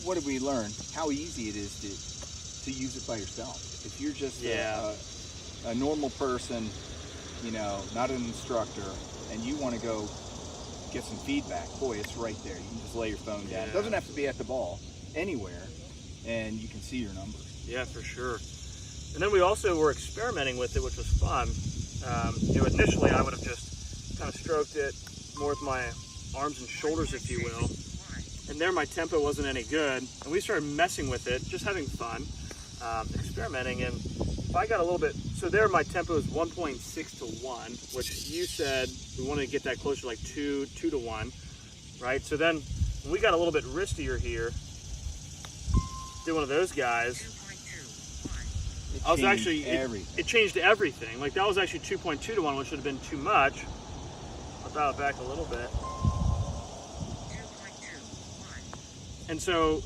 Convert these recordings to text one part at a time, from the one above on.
what did we learn? How easy it is to use it by yourself. If you're just a normal person, you know, not an instructor, and you want to go get some feedback, boy, it's right there. You can just lay your phone down. It doesn't have to be at the ball, anywhere, and you can see your numbers. Yeah, for sure. And then we also were experimenting with it, which was fun. You know, initially I would have just kind of stroked it more with my arms and shoulders, if you will. And there my tempo wasn't any good. And we started messing with it, just having fun, experimenting. And if I got a little bit, so there my tempo is 1.6 to 1, which you said we wanted to get that closer, like 2 to 1, right? So then when we got a little bit wristier here, did one of those guys, it changed everything. Like that was actually 2.2 to 1, which would have been too much. I'll dial it back a little bit. And so,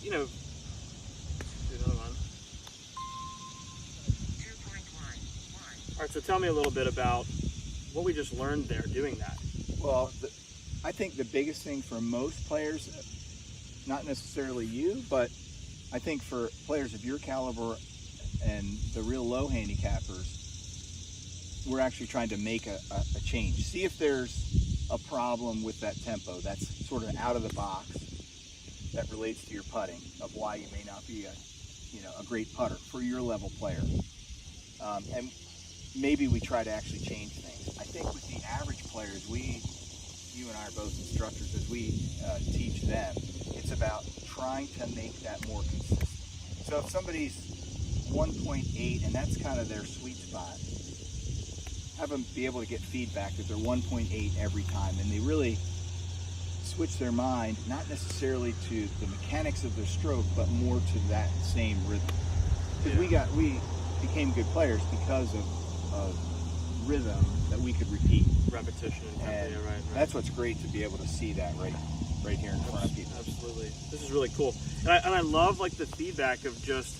you know, do another one. All right, so tell me a little bit about what we just learned there doing that. Well, I think the biggest thing for most players, not necessarily you, but I think for players of your caliber and the real low handicappers, we're actually trying to make a change. See if there's a problem with that tempo that's sort of out of the box that relates to your putting, of why you may not be a great putter for your level player. And maybe we try to actually change things. I think with the average players, you and I are both instructors, as we teach them, it's about trying to make that more consistent. So if somebody's 1.8 and that's kind of their sweet spot, have them be able to get feedback that they're 1.8 every time, and they really switch their mind, not necessarily to the mechanics of their stroke, but more to that same rhythm. Because we became good players because of rhythm that we could repeat. Repetition and tempo, right. That's what's great, to be able to see that right here in front of people. Absolutely. This is really cool. And I love like the feedback of just,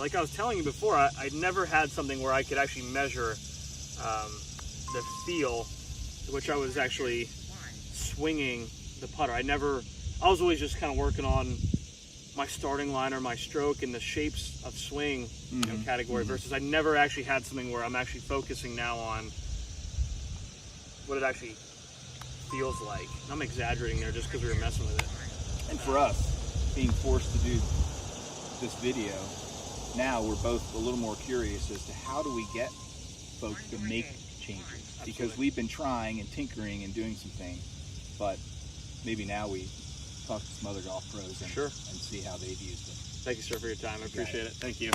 like I was telling you before, I never had something where I could actually measure the feel to which I was actually swinging the putter. I was always just kind of working on my starting line or my stroke and the shapes of swing category, versus I never actually had something where I'm actually focusing now on what it actually feels like. I'm exaggerating there just because we were messing with it. And for us, being forced to do this video, now we're both a little more curious as to how do we get folks to make changes. Because we've been trying and tinkering and doing some things, but maybe now we talk to some other golf pros and see how they've used it. Thank you, sir, for your time. I appreciate it. Thank you.